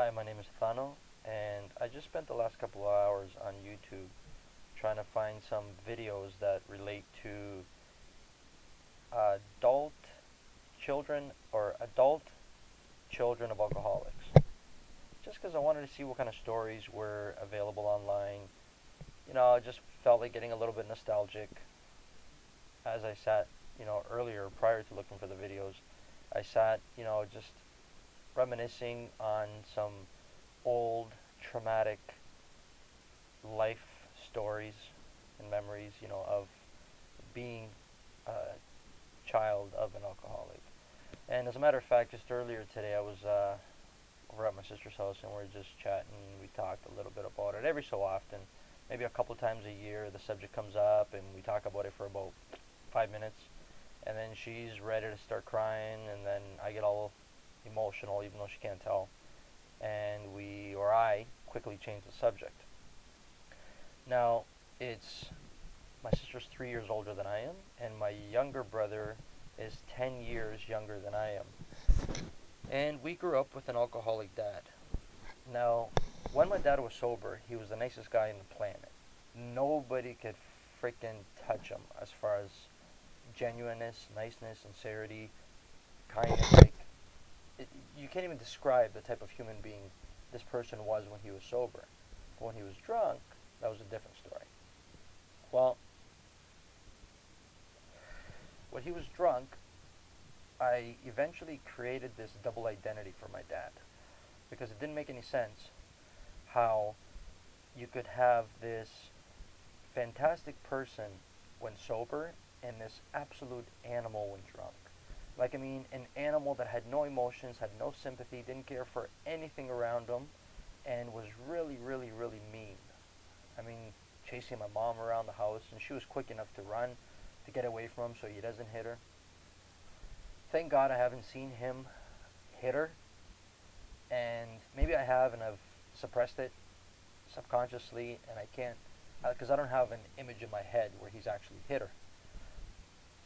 Hi, my name is Thano, and I just spent the last couple of hours on YouTube trying to find some videos that relate to adult children or adult children of alcoholics. Just because I wanted to see what kind of stories were available online. I just felt like getting a little bit nostalgic as I sat, earlier prior to looking for the videos. I sat, just reminiscing on some old traumatic life stories and memories, of being a child of an alcoholic. And as a matter of fact, just earlier today, I was over at my sister's house and we were just chatting. We talked a little bit about it every so often. Maybe a couple times a year, the subject comes up and we talk about it for about 5 minutes. And then she's ready to start crying, and then I get all emotional, even though she can't tell. And I quickly change the subject. Now, it's my sister's 3 years older than I am, and my younger brother is 10 years younger than I am. And we grew up with an alcoholic dad. Now, when my dad was sober, he was the nicest guy on the planet. Nobody could freaking touch him as far as genuineness, niceness, sincerity, kindness. You can't even describe the type of human being this person was when he was sober. But when he was drunk, that was a different story. Well, when he was drunk, I eventually created this double identity for my dad because it didn't make any sense how you could have this fantastic person when sober and this absolute animal when drunk. An animal that had no emotions, had no sympathy, didn't care for anything around him, and was really, really, really mean. I mean, chasing my mom around the house, and she was quick enough to run to get away from him so he doesn't hit her. Thank God I haven't seen him hit her, and maybe I have and I've suppressed it subconsciously, and I can't, because I don't have an image in my head where he's actually hit her.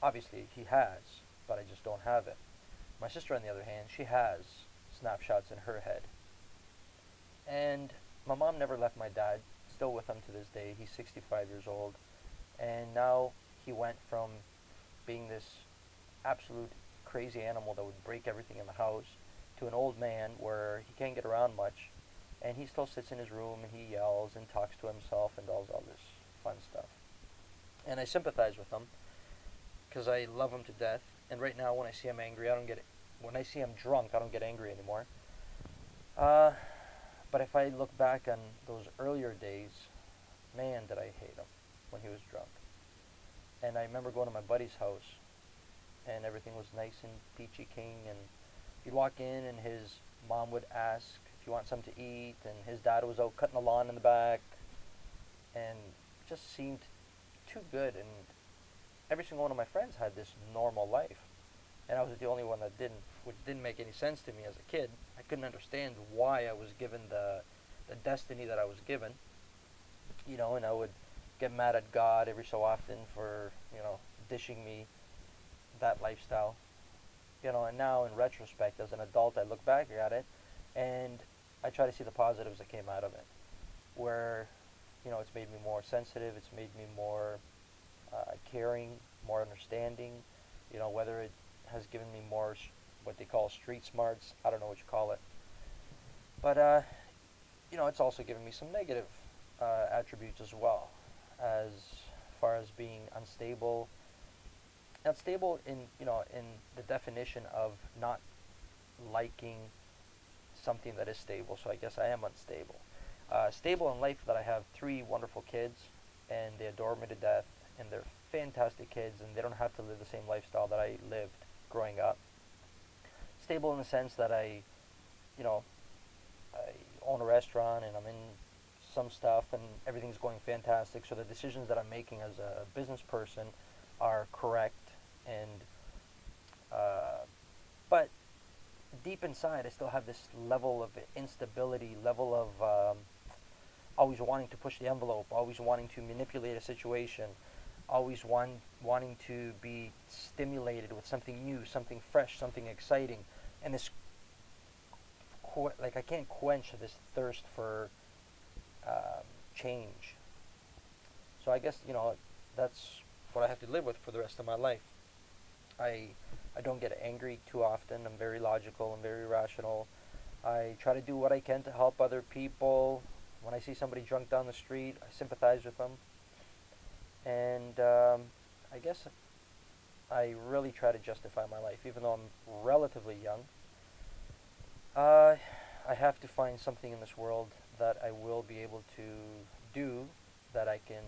Obviously, he has, but I just don't have it. My sister, on the other hand, she has snapshots in her head. And my mom never left my dad, still with him to this day. He's 65 years old. And now he went from being this absolute crazy animal that would break everything in the house to an old man where he can't get around much. And he still sits in his room and he yells and talks to himself and does all this fun stuff. And I sympathize with him because I love him to death. And right now, when I see him angry, I don't get it. When I see him drunk, I don't get angry anymore. But if I look back on those earlier days, man, did I hate him when he was drunk. And I remember going to my buddy's house, and everything was nice and peachy keen. And you'd walk in, and his mom would ask if you want something to eat, and his dad was out cutting the lawn in the back, and it just seemed too good. And every single one of my friends had this normal life, and I was the only one that didn't, which didn't make any sense to me as a kid. I couldn't understand why I was given the destiny that I was given, and I would get mad at God every so often for, dishing me that lifestyle. And now in retrospect, as an adult, I look back at it, and I try to see the positives that came out of it, where, it's made me more sensitive, it's made me more caring, more understanding, whether it has given me more what they call street smarts. I don't know what you call it. But, it's also given me some negative attributes as well, as far as being unstable. Unstable in the definition of not liking something that is stable, so I guess I am unstable. Stable in life that I have 3 wonderful kids, and they adore me to death, and they're fantastic kids, and they don't have to live the same lifestyle that I lived growing up. Stable in the sense that I own a restaurant, and I'm in some stuff, and everything's going fantastic, so the decisions that I'm making as a business person are correct, and but deep inside I still have this level of instability, level of always wanting to push the envelope, always wanting to manipulate a situation, always wanting to be stimulated with something new, something fresh, something exciting. And this like I can't quench this thirst for change. So I guess that's what I have to live with for the rest of my life. I I don't get angry too often. I'm very logical. I'm very rational. I try to do what I can to help other people. When I see somebody drunk down the street, I sympathize with them. And I guess I really try to justify my life, even though I'm relatively young. Uh, I have to find something in this world that I will be able to do that I can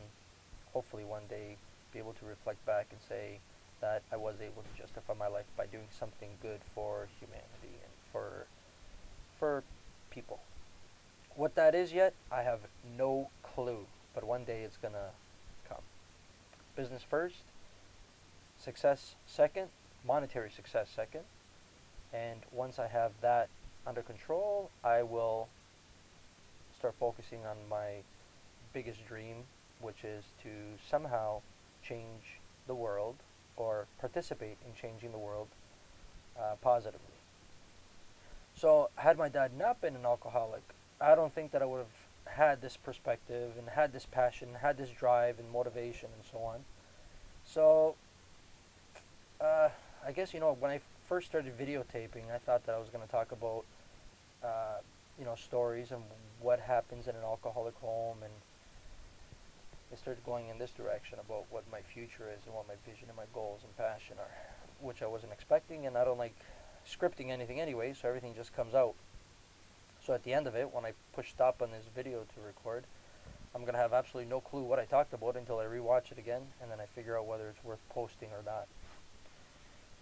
hopefully one day be able to reflect back and say that I was able to justify my life by doing something good for humanity and for people. What that is yet, I have no clue, but one day it's gonna come. Business first, success second, monetary success second, and once I have that under control, I will start focusing on my biggest dream, which is to somehow change the world or participate in changing the world positively. So, had my dad not been an alcoholic, I don't think that I would have had this perspective and had this passion, had this drive and motivation and so on. So, uh, I guess when I first started videotaping, I thought that I was going to talk about stories and what happens in an alcoholic home, and I started going in this direction about what my future is and what my vision and my goals and passion are, which I wasn't expecting, and I don't like scripting anything anyway, so everything just comes out. So at the end of it, when I push stop on this video to record, I'm going to have absolutely no clue what I talked about until I rewatch it again, and then I figure out whether it's worth posting or not.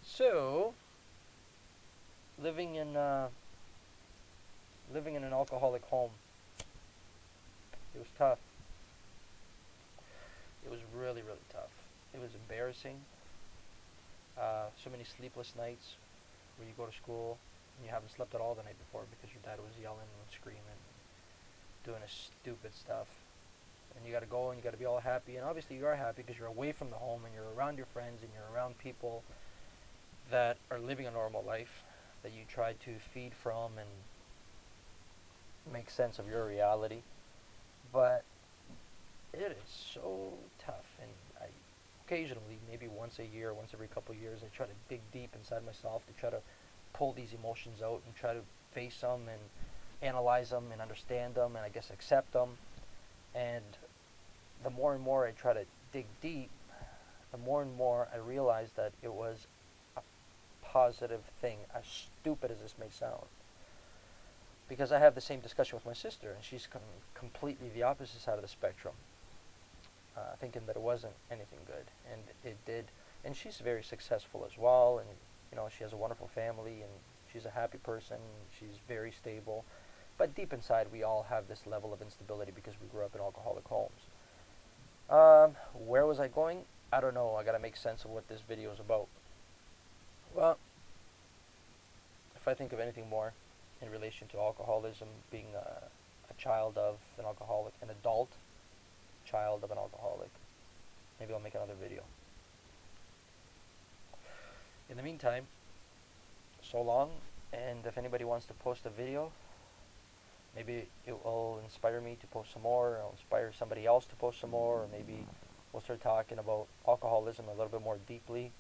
So, living in an alcoholic home, it was tough. It was really, really tough. It was embarrassing. So many sleepless nights where you go to school and you haven't slept at all the night before because your dad was yelling and screaming, doing his stupid stuff. And you got to go and you got to be all happy. And obviously you are happy because you're away from the home and you're around your friends and you're around people that are living a normal life that you try to feed from and make sense of your reality. But it is so tough, and I occasionally, maybe once a year, once every couple of years, I try to dig deep inside myself to try to pull these emotions out and try to face them and analyze them and understand them and I guess accept them. And the more and more I try to dig deep, the more and more I realize that it was a positive thing, as stupid as this may sound. Because I have the same discussion with my sister, and she's completely the opposite side of the spectrum. Thinking that it wasn't anything good, and it did. And she's very successful as well, and she has a wonderful family, and she's a happy person. She's very stable, but deep inside, we all have this level of instability because we grew up in alcoholic homes. Where was I going? I don't know. I got to make sense of what this video is about. Well, if I think of anything more in relation to alcoholism, being a child of an alcoholic, an adult child of an alcoholic, maybe I'll make another video. In the meantime, so long, and if anybody wants to post a video, maybe it will inspire me to post some more, or it'll inspire somebody else to post some more, or maybe we'll start talking about alcoholism a little bit more deeply,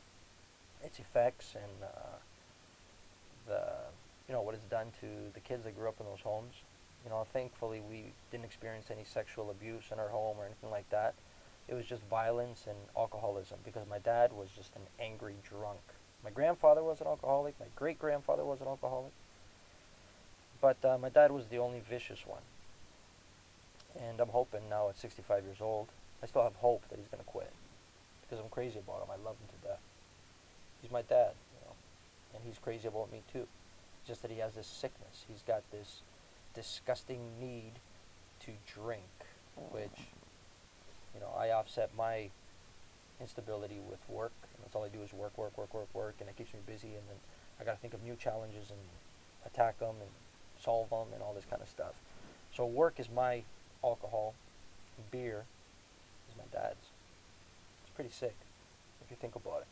its effects, and what it's done to the kids that grew up in those homes. Thankfully we didn't experience any sexual abuse in our home or anything like that. It was just violence and alcoholism because my dad was just an angry drunk. My grandfather was an alcoholic, my great-grandfather was an alcoholic, but my dad was the only vicious one. And I'm hoping now at 65 years old, I still have hope that he's going to quit because I'm crazy about him. I love him to death. He's my dad, and he's crazy about me too. Just that he has this sickness. He's got this disgusting need to drink, which, I offset my instability with work. And that's all I do is work, and it keeps me busy. And then I got to think of new challenges and attack them and solve them and all this kind of stuff. So work is my alcohol. Beer is my dad's. It's pretty sick if you think about it.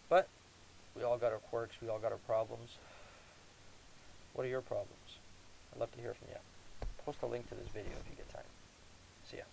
But we all got our quirks, we all got our problems. What are your problems? I'd love to hear from you. Post a link to this video if you get time. See ya.